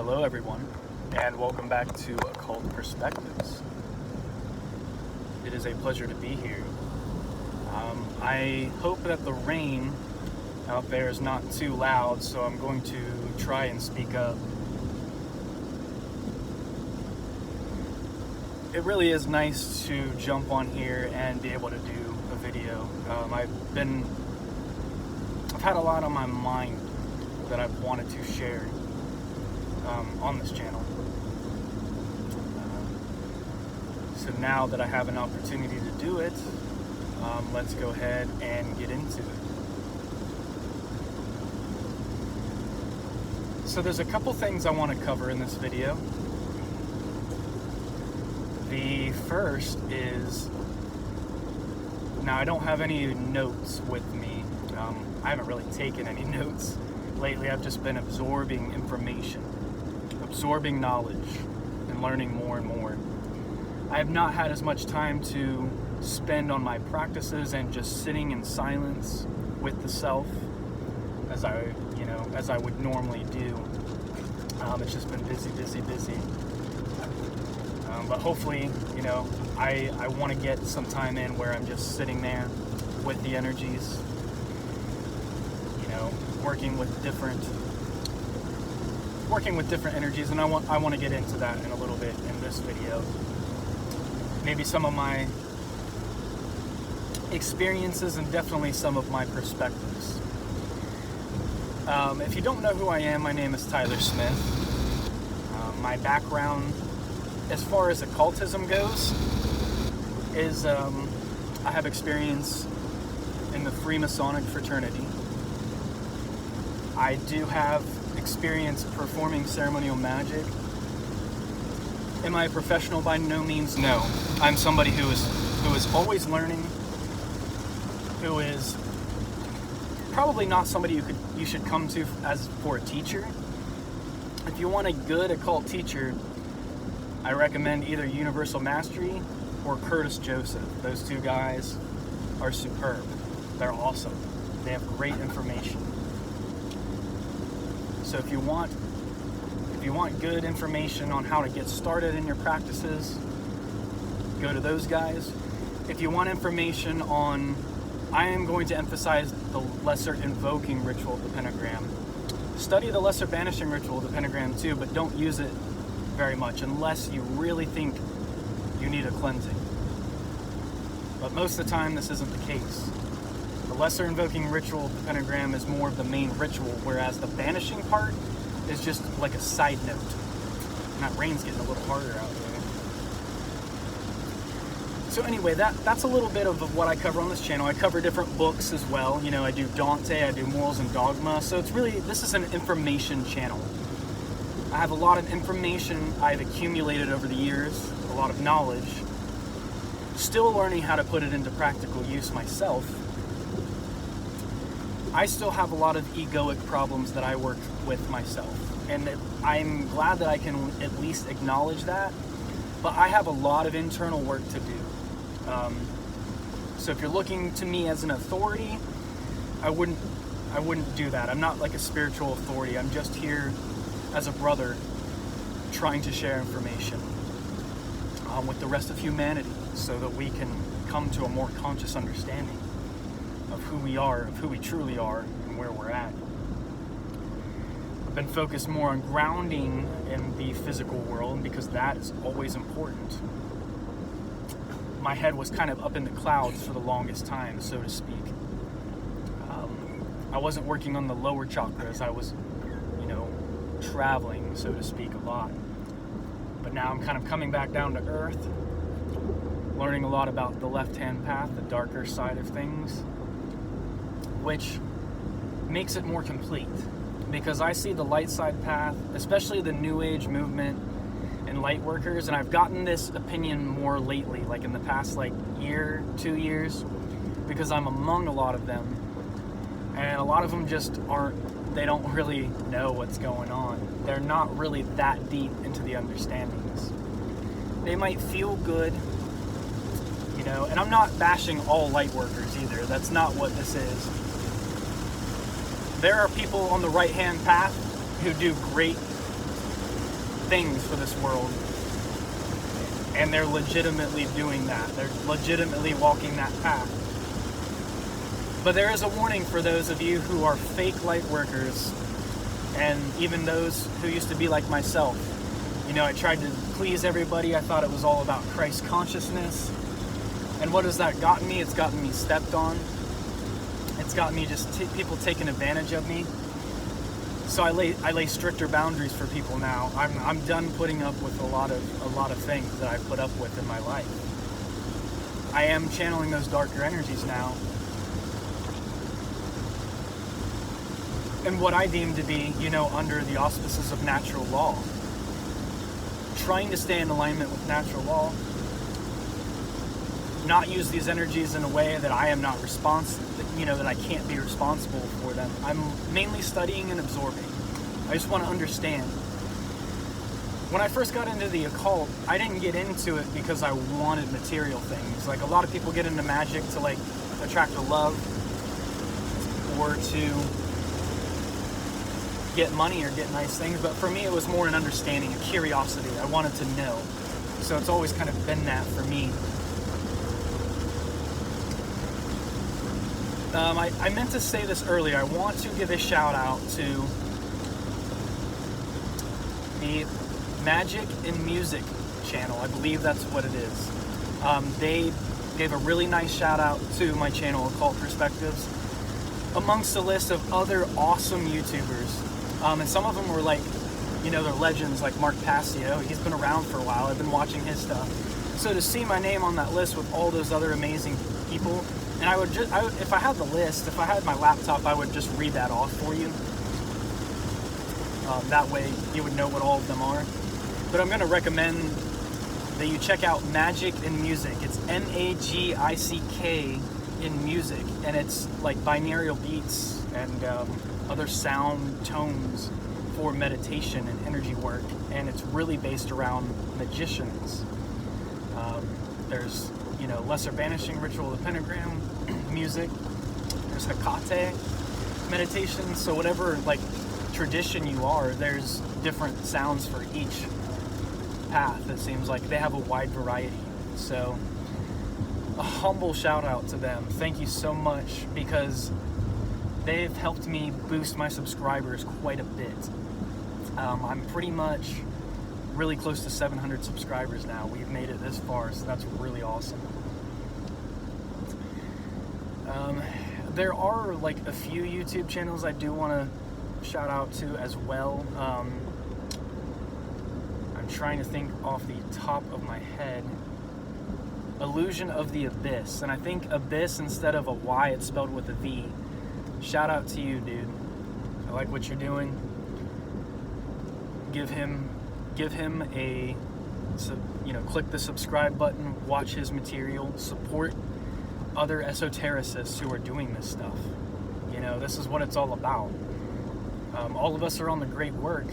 Hello everyone, and welcome back to Occult Perspectives. It is a pleasure to be here. I hope that the rain out there is not too loud, so I'm going to try and speak up. It really is nice to jump on here and be able to do a video. I've had a lot on my mind that I've wanted to share on this channel. So now that I have an opportunity to do it, let's go ahead and get into it. So there's a couple things I want to cover in this video. The first is, now I don't have any notes with me. I haven't really taken any notes lately. I've just been absorbing information, absorbing knowledge, and learning more and more. I have not had as much time to spend on my practices and just sitting in silence with the self as I would normally do. It's just been busy. But hopefully, I want to get some time in where I'm just sitting there with the energies, working with different energies, and I want to get into that in a little bit in this video. Maybe some of my experiences and definitely some of my perspectives. If you don't know who I am, my name is Tyler Smith. My background, as far as occultism goes, is I have experience in the Freemasonic fraternity. I do have experience performing ceremonial magic. Am I a professional? By no means, no. I'm somebody who is always learning, who is probably not somebody you should come to as for a teacher. If you want a good occult teacher, I recommend either Universal Mastery or Curtis Joseph. Those two guys are superb. They're awesome. They have great information. So if you want good information on how to get started in your practices, go to those guys. If you want information on, I am going to emphasize the lesser invoking ritual of the pentagram. Study the lesser banishing ritual of the pentagram too, but don't use it very much unless you really think you need a cleansing. But most of the time this isn't the case. The lesser invoking ritual of the pentagram is more of the main ritual, whereas the banishing part is just like a side note. And that rain's getting a little harder out there. So anyway, that's a little bit of what I cover on this channel. I cover different books as well. I do Dante, I do Morals and Dogma. So this is an information channel. I have a lot of information I've accumulated over the years, a lot of knowledge. Still learning how to put it into practical use myself. I still have a lot of egoic problems that I work with myself, and I'm glad that I can at least acknowledge that, but I have a lot of internal work to do. So if you're looking to me as an authority, I wouldn't do that. I'm not like a spiritual authority. I'm just here as a brother trying to share information with the rest of humanity so that we can come to a more conscious understanding of who we are, of who we truly are, and where we're at. I've been focused more on grounding in the physical world because that is always important. My head was kind of up in the clouds for the longest time, so to speak. I wasn't working on the lower chakras. I was, traveling, so to speak, a lot. But now I'm kind of coming back down to earth, learning a lot about the left-hand path, the darker side of things, which makes it more complete, because I see the light side path, especially the New Age movement and light workers, and I've gotten this opinion more lately, like in the past year, 2 years, because I'm among a lot of them, and a lot of them just they don't really know what's going on. They're not really that deep into the understandings. They might feel good, and I'm not bashing all light workers either. That's not what this is. There are people on the right-hand path who do great things for this world. And they're legitimately doing that. They're legitimately walking that path. But there is a warning for those of you who are fake light workers, and even those who used to be like myself. You know, I tried to please everybody. I thought it was all about Christ consciousness. And what has that gotten me? It's gotten me stepped on. It's gotten me just people taking advantage of me. So I lay stricter boundaries for people now. I'm done putting up with a lot of things that I put up with in my life. I am channeling those darker energies now. And what I deem to be, you know, under the auspices of natural law. Trying to stay in alignment with natural law. Not use these energies in a way that I am not that I can't be responsible for them. I'm mainly studying and absorbing. I just want to understand. When I first got into the occult, I didn't get into it because I wanted material things. Like a lot of people get into magic to like attract a love or to get money or get nice things, but for me it was more an understanding, a curiosity. I wanted to know. So it's always kind of been that for me. I meant to say this earlier. I want to give a shout out to the Magick in Music channel. I believe that's what it is. They gave a really nice shout out to my channel, Occult Perspectives, amongst a list of other awesome YouTubers. And some of them were like, you know, they're legends, like Mark Passio. He's been around for a while. I've been watching his stuff. So to see my name on that list with all those other amazing people, and if I had the list, if I had my laptop, I would just read that off for you. That way you would know what all of them are. But I'm going to recommend that you check out Magick in Music. It's Magick in Music, and it's like binaural beats and other sound tones for meditation and energy work, and it's really based around magicians. There's, you know, Lesser Banishing Ritual of the Pentagram music. There's Hecate meditation. So whatever like tradition you are, there's different sounds for each path. It seems like they have a wide variety. So a humble shout out to them. Thank you so much, because they've helped me boost my subscribers quite a bit. I'm pretty much really close to 700 subscribers now. We've made it this far, so that's really awesome. There are like a few YouTube channels I do want to shout out to as well. I'm trying to think off the top of my head. Illusion of the Abyss, and I think Abyss, instead of a Y, it's spelled with a V. Shout out to you, dude. I like what you're doing. Give him a, click the subscribe button, watch his material, support other esotericists who are doing this stuff. You know, this is what it's all about. All of us are on the great work.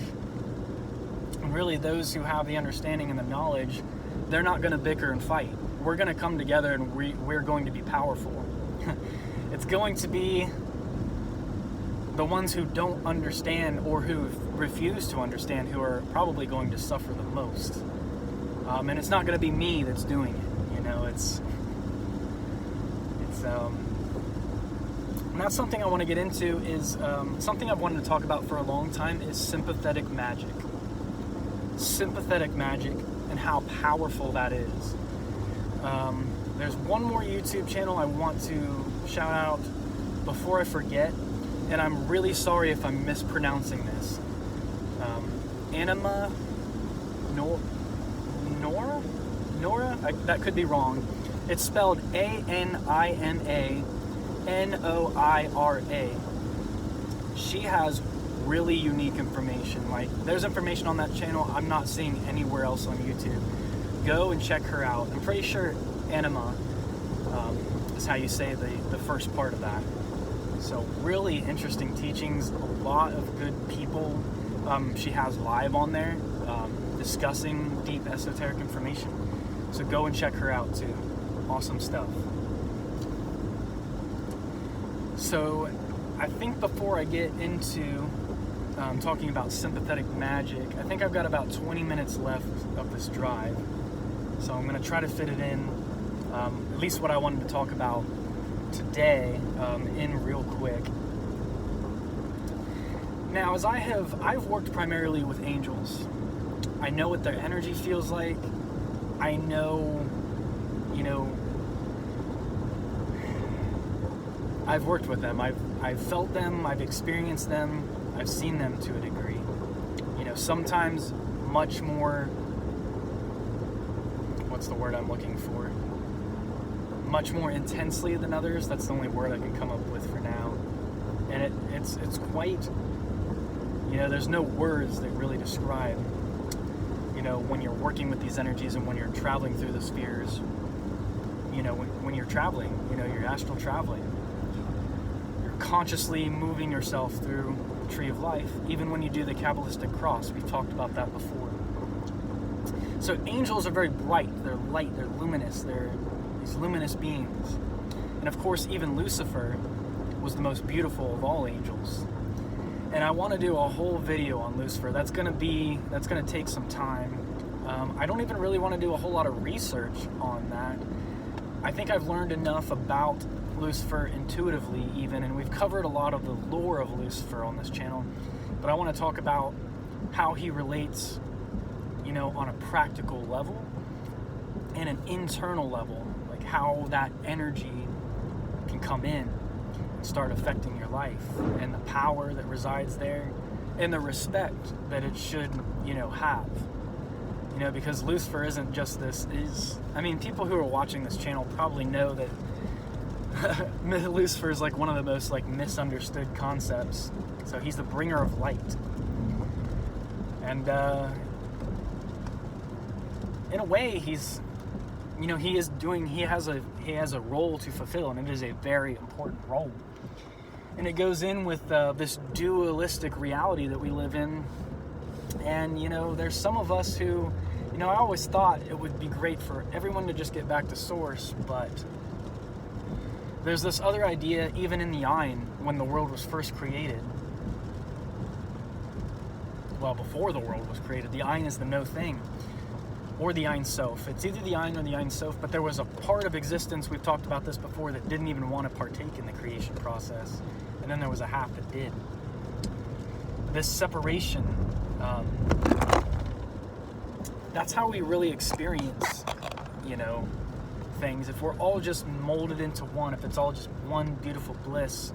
And really, those who have the understanding and the knowledge, they're not going to bicker and fight. We're going to come together, and we're going to be powerful. It's going to be the ones who don't understand or who refuse to understand who are probably going to suffer the most. And it's not going to be me that's doing it. You know, and that's something I want to get into. Is something I've wanted to talk about for a long time is sympathetic magic. Sympathetic magic and how powerful that is. There's one more YouTube channel I want to shout out before I forget, and I'm really sorry if I'm mispronouncing this. Anima Nora? That could be wrong. It's spelled ANIMA NOIRA. She has really unique information. Like, there's information on that channel I'm not seeing anywhere else on YouTube. Go and check her out. I'm pretty sure Anima is how you say the first part of that. So really interesting teachings, a lot of good people she has live on there discussing deep esoteric information. So go and check her out too. Awesome stuff. So I think before I get into talking about sympathetic magic. I think I've got about 20 minutes left of this drive, so I'm going to try to fit it in, at least what I wanted to talk about today, in real quick. Now, as I've worked primarily with angels. I know what their energy feels like. I know, I've worked with them. I've felt them. I've experienced them. I've seen them to a degree. Sometimes much more, what's the word I'm looking for? Much more intensely than others. That's the only word I can come up with for now. And it's quite, there's no words that really describe, when you're working with these energies and when you're traveling through the spheres, when you're traveling, you're astral traveling. You're consciously moving yourself through the tree of life, even when you do the Kabbalistic cross. We've talked about that before. So angels are very bright, they're light, they're luminous, they're these luminous beings. And of course, even Lucifer was the most beautiful of all angels. And I want to do a whole video on Lucifer. That's going to take some time. I don't even really want to do a whole lot of research on that. I think I've learned enough about Lucifer intuitively even, and we've covered a lot of the lore of Lucifer on this channel. But I want to talk about how he relates, on a practical level and an internal level, like how that energy can come in and start affecting your life, and the power that resides there, and the respect that it should, have. Because Lucifer isn't just this, people who are watching this channel probably know that Lucifer is like one of the most misunderstood concepts. So he's the bringer of light. And in a way, he has a role to fulfill, and it is a very important role. And it goes in with this dualistic reality that we live in. And there's some of us who, I always thought it would be great for everyone to just get back to source, but there's this other idea, even in the Ayin, when the world was first created. Well, before the world was created, the Ayin is the no thing, or the Ein Sof. It's either the Ayin or the Ein Sof, but there was a part of existence, we've talked about this before, that didn't even want to partake in the creation process, and then there was a half that did. This separation, that's how we really experience, things. If we're all just molded into one, if it's all just one beautiful bliss.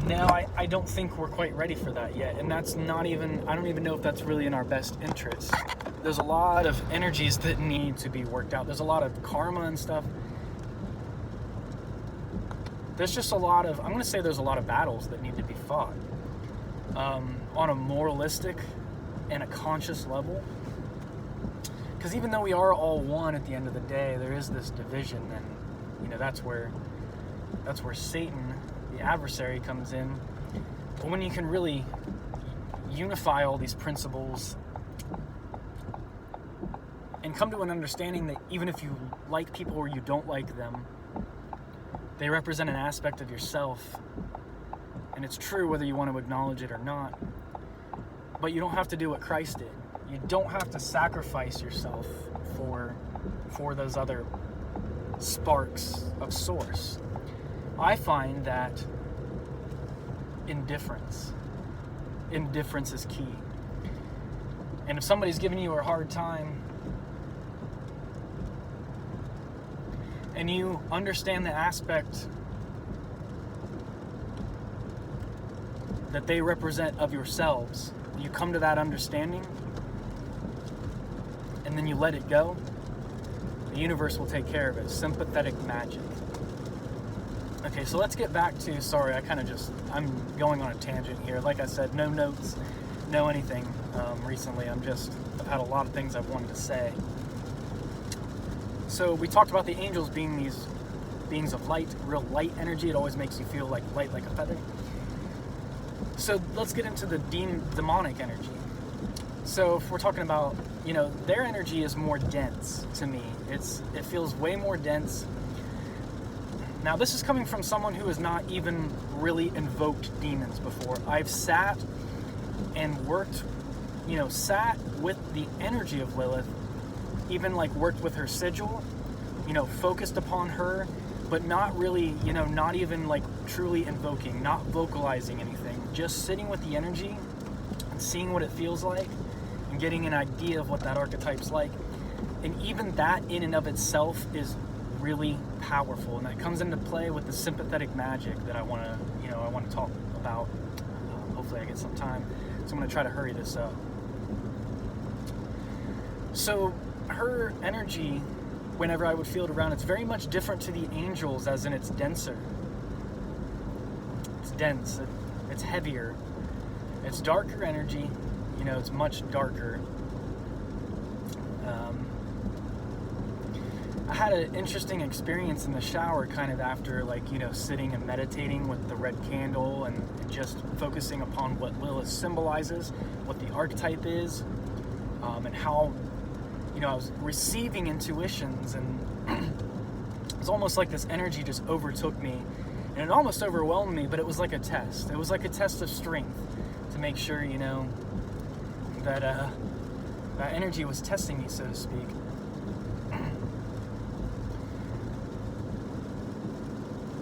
Now, I don't think we're quite ready for that yet, and that's not even, I don't even know if that's really in our best interest. There's a lot of energies that need to be worked out. There's a lot of karma and stuff. There's just a lot of, I'm going to say there's a lot of battles that need to be fought on a moralistic and a conscious level. Because even though we are all one at the end of the day, there is this division, and that's where Satan, the adversary, comes in. But when you can really unify all these principles and come to an understanding that even if you like people or you don't like them, they represent an aspect of yourself, and it's true whether you want to acknowledge it or not. But you don't have to do what Christ did. You don't have to sacrifice yourself for those other sparks of source. I find that indifference is key. And if somebody's giving you a hard time, and you understand the aspect that they represent of yourselves, you come to that understanding, and then you let it go, the universe will take care of it. Sympathetic magic. Okay, so let's get back to, sorry, I'm going on a tangent here. Like I said, no notes, no anything recently. I've had a lot of things I've wanted to say. So we talked about the angels being these beings of light, real light energy. It always makes you feel like light like a feather. So let's get into the demonic energy. So if we're talking about, their energy is more dense to me. It feels way more dense. Now, this is coming from someone who has not even really invoked demons before. I've sat and worked, sat with the energy of Lilith, even like worked with her sigil, focused upon her, but not really, not even like truly invoking, not vocalizing anything, just sitting with the energy and seeing what it feels like and getting an idea of what that archetype's like. And even that in and of itself is really powerful, and that comes into play with the sympathetic magic that I want to talk about. Hopefully I get some time, so I'm going to try to hurry this up. So her energy, whenever I would feel it around, it's very much different to the angels, as in it's denser. It's dense, it's heavier, it's darker energy, it's much darker. I had an interesting experience in the shower kind of after sitting and meditating with the red candle and just focusing upon what Lilith symbolizes, what the archetype is, and how I was receiving intuitions, and it was almost like this energy just overtook me, and it almost overwhelmed me, but it was like a test. It was like a test of strength to make sure, that that energy was testing me, so to speak.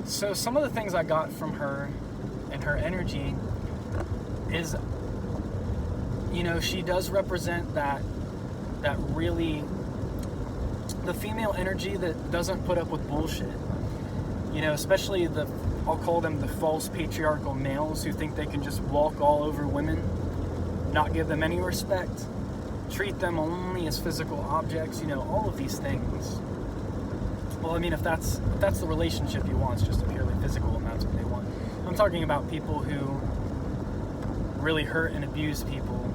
So some of the things I got from her and her energy is, she does represent that really, the female energy that doesn't put up with bullshit. Especially I'll call them the false patriarchal males who think they can just walk all over women, not give them any respect, treat them only as physical objects, all of these things. Well, I mean, if that's the relationship you want, it's just a purely physical, and that's what they want. I'm talking about people who really hurt and abuse people,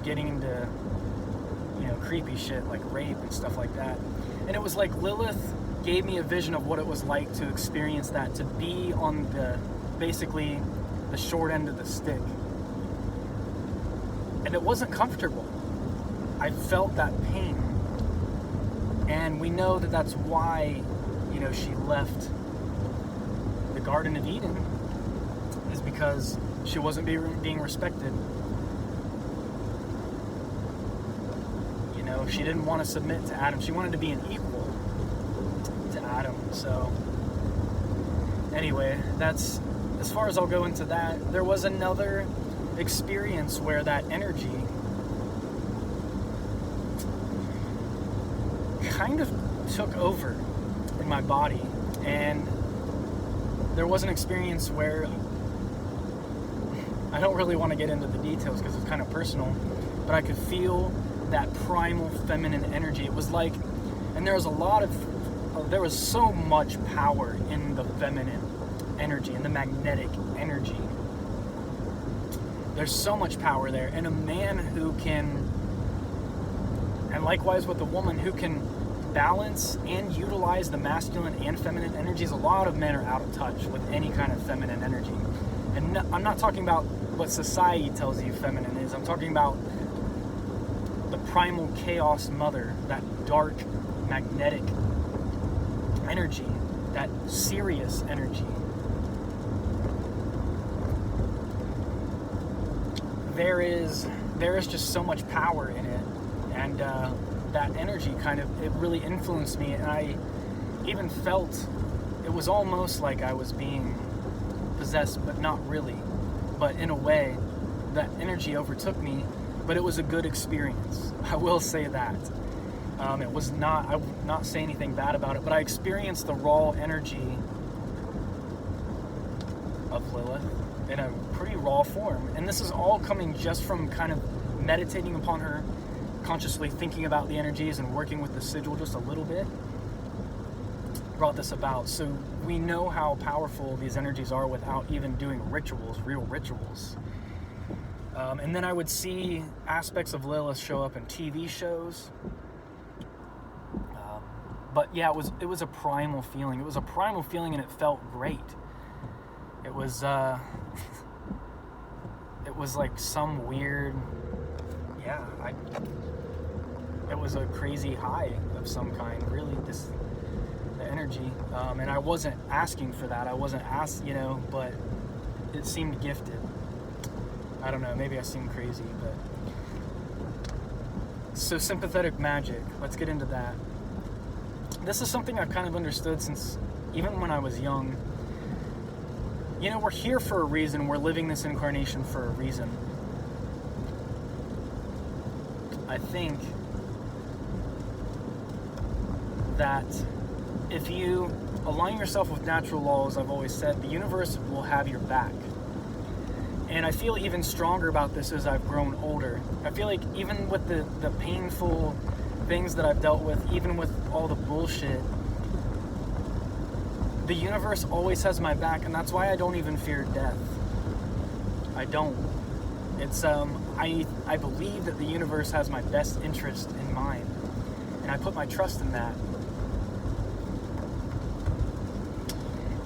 getting into, creepy shit like rape and stuff like that. And it was like Lilith gave me a vision of what it was like to experience that, to be on basically the short end of the stick. And it wasn't comfortable. I felt that pain. And we know that that's why, she left the Garden of Eden, is because she wasn't being respected. She didn't want to submit to Adam. She wanted to be an equal to Adam. So, anyway, that's as far as I'll go into that. There was another experience where that energy kind of took over in my body, and there was an experience where I don't really want to get into the details because it's kind of personal, but I could feel that primal feminine energy. It was like, and there was so much power in the feminine energy, in the magnetic energy. There's so much power there, and a man who can, and likewise with a woman who can balance and utilize the masculine and feminine energies. A lot of men are out of touch with any kind of feminine energy. And I'm not talking about what society tells you feminine is. I'm talking about the primal chaos mother, that dark, magnetic energy, that serious energy. There is just so much power in it, and that energy it really influenced me, and I even felt it was almost like I was being possessed, but not really. But in a way, that energy overtook me, but it was a good experience. I will say that. It was not, I would not say anything bad about it, but I experienced the raw energy of Lilith in a pretty raw form. And this is all coming just from kind of meditating upon her, consciously thinking about the energies and working with the sigil just a little bit brought this about. So we know how powerful these energies are without even doing rituals, real rituals. And then I would see aspects of Lilith show up in TV shows. But yeah, it was a primal feeling. It was a primal feeling, and it felt great. It was it was like some weird, it was a crazy high of some kind. Really, the energy, and I wasn't asking for that. I wasn't but it seemed gifted. I don't know, maybe I seem crazy, but... So sympathetic magic, let's get into that. This is something I've kind of understood since even when I was young. We're here for a reason. We're living this incarnation for a reason. I think that if you align yourself with natural laws, I've always said, the universe will have your back. And I feel even stronger about this as I've grown older. I feel like even with the painful things that I've dealt with, even with all the bullshit, the universe always has my back, and that's why I don't even fear death. I don't. It's, I believe that the universe has my best interest in mind, and I put my trust in that.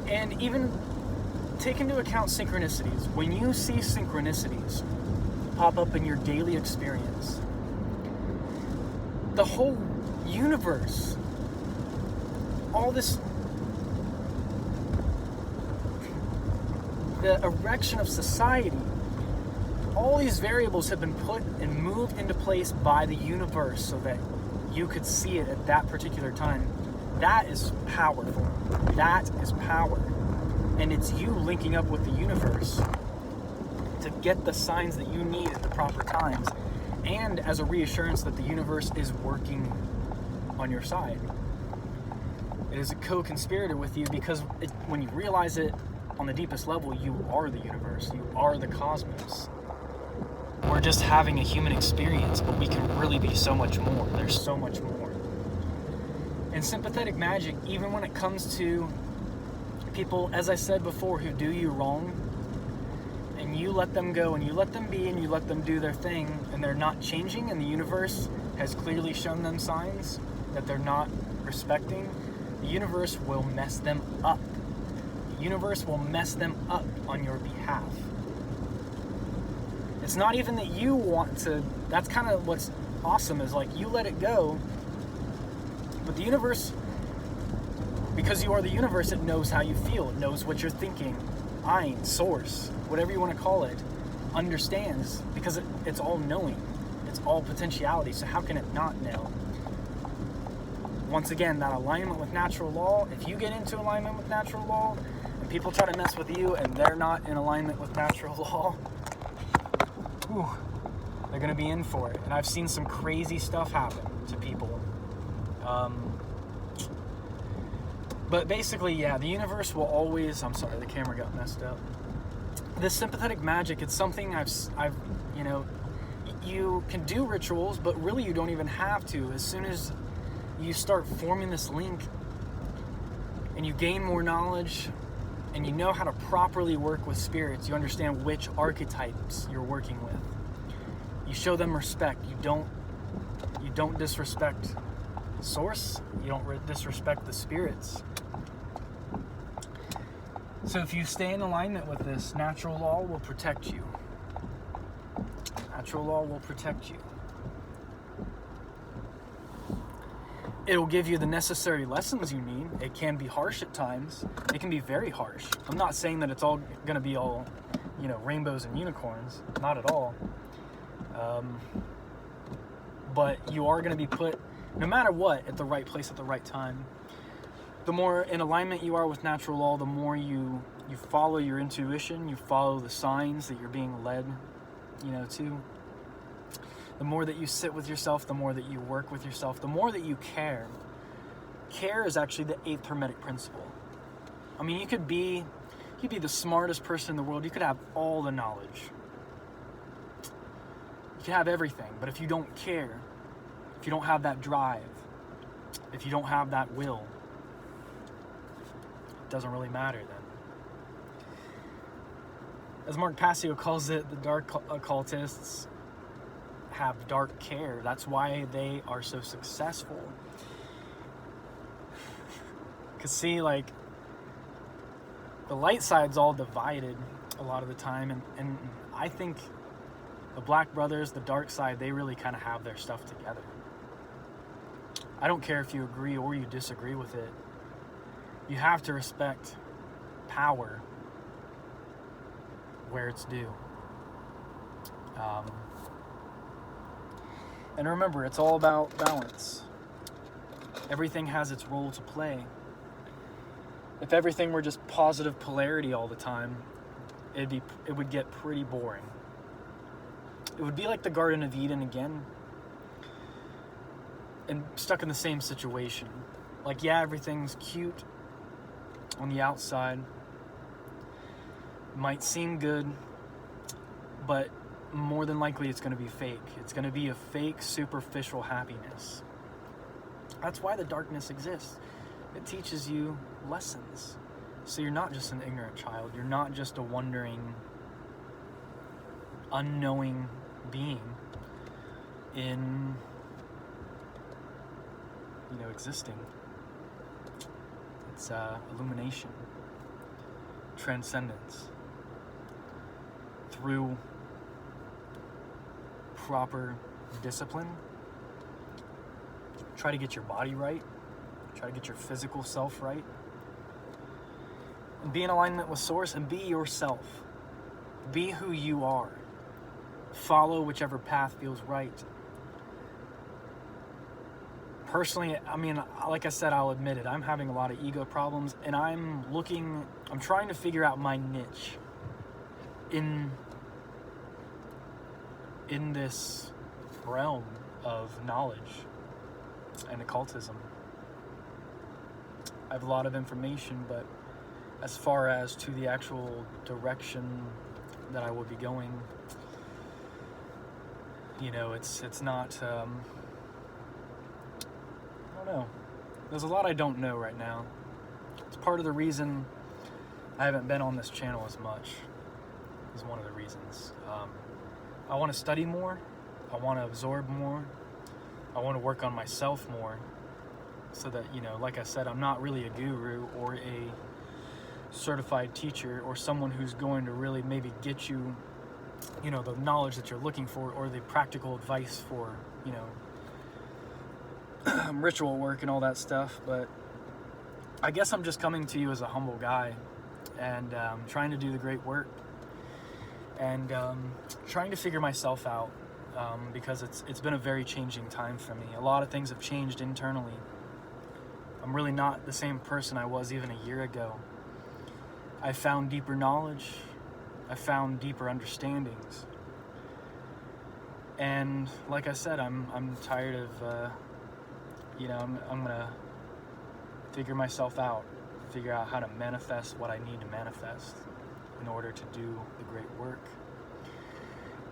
And even take into account synchronicities. When you see synchronicities pop up in your daily experience, the whole universe, all this, the erection of society, all these variables have been put and moved into place by the universe so that you could see it at that particular time. That is powerful. That is power. And it's you linking up with the universe to get the signs that you need at the proper times, and as a reassurance that the universe is working on your side. It is a co-conspirator with you, because when you realize it on the deepest level, you are the universe. You are the cosmos. We're just having a human experience, but we can really be so much more. There's so much more. And sympathetic magic, even when it comes to people, as I said before, who do you wrong, and you let them go, and you let them be, and you let them do their thing, and they're not changing, and the universe has clearly shown them signs that they're not respecting, the universe will mess them up. The universe will mess them up on your behalf. It's not even that you want to, that's kind of what's awesome, is like you let it go, but the universe, because you are the universe, it knows how you feel. It knows what you're thinking. Ein, source, whatever you want to call it, understands, because it's all knowing. It's all potentiality, so how can it not know? Once again, that alignment with natural law, if you get into alignment with natural law, and people try to mess with you and they're not in alignment with natural law, they're going to be in for it. And I've seen some crazy stuff happen to people. But basically, yeah, the universe will always... I'm sorry, the camera got messed up. This sympathetic magic, it's something I've you can do rituals, but really you don't even have to. As soon as you start forming this link and you gain more knowledge and you know how to properly work with spirits, you understand which archetypes you're working with. You show them respect. You don't disrespect source. You don't disrespect the spirits. So if you stay in alignment with this, natural law will protect you. Natural law will protect you. It'll give you the necessary lessons you need. It can be harsh at times. It can be very harsh. I'm not saying that it's all going to be all, rainbows and unicorns. Not at all. But you are going to be put, no matter what, at the right place at the right time. The more in alignment you are with natural law, the more you follow your intuition, you follow the signs that you're being led, to. The more that you sit with yourself, the more that you work with yourself, the more that you care. Care is actually the 8th Hermetic principle. I mean, you could be the smartest person in the world. You could have all the knowledge. You could have everything, but if you don't care, if you don't have that drive, if you don't have that will, it doesn't really matter then. As Mark Passio calls it, the dark occultists have dark care. That's why they are so successful. Because see, like, the light side's all divided a lot of the time, and I think the Black Brothers, the dark side, they really kind of have their stuff together. I don't care if you agree or you disagree with it. you have to respect power where it's due. And remember, it's all about balance. Everything has its role to play. If everything were just positive polarity all the time, it would get pretty boring. It would be like the Garden of Eden again, and stuck in the same situation. Like, yeah, everything's cute on the outside, might seem good, but more than likely it's going to be fake. It's going to be a fake, superficial happiness. That's why the darkness exists. It teaches you lessons. So you're not just an ignorant child. You're not just a wandering, unknowing being in, existing. It's illumination, transcendence, through proper discipline. Try to get your body right. Try to get your physical self right. And be in alignment with Source and be yourself. Be who you are. Follow whichever path feels right. Personally, like I said, I'll admit it, I'm having a lot of ego problems, and I'm trying to figure out my niche in this realm of knowledge and occultism. I have a lot of information, but as far as to the actual direction that I will be going, it's not, I don't know. There's a lot I don't know right now. It's part of the reason I haven't been on this channel as much. Is one of the reasons. I want to study more. I want to absorb more. I want to work on myself more, so that, like I said, I'm not really a guru or a certified teacher or someone who's going to really maybe get you, the knowledge that you're looking for, or the practical advice for, ritual work and all that stuff. But I guess I'm just coming to you as a humble guy, and trying to do the great work, and trying to figure myself out, because it's been a very changing time for me. A lot of things have changed internally. I'm really not the same person I was even a year ago. I found deeper knowledge. I found deeper understandings. And like I said, I'm tired of, I'm gonna figure myself out, figure out how to manifest what I need to manifest in order to do the great work,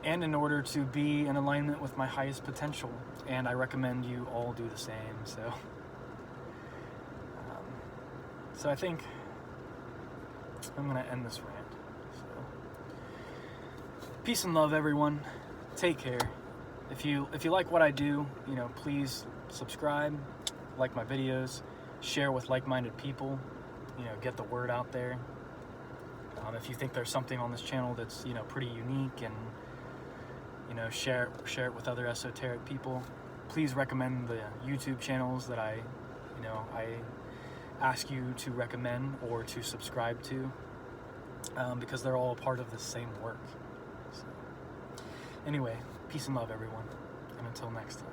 and in order to be in alignment with my highest potential. And I recommend you all do the same. So I think I'm gonna end this rant. So, peace and love, everyone. Take care. If you like what I do, please subscribe, like my videos, share with like-minded people. Get the word out there. If you think there's something on this channel that's pretty unique, and share it with other esoteric people. Please recommend the YouTube channels that I ask you to recommend or to subscribe to, because they're all part of the same work. So, anyway, peace and love, everyone, and until next time.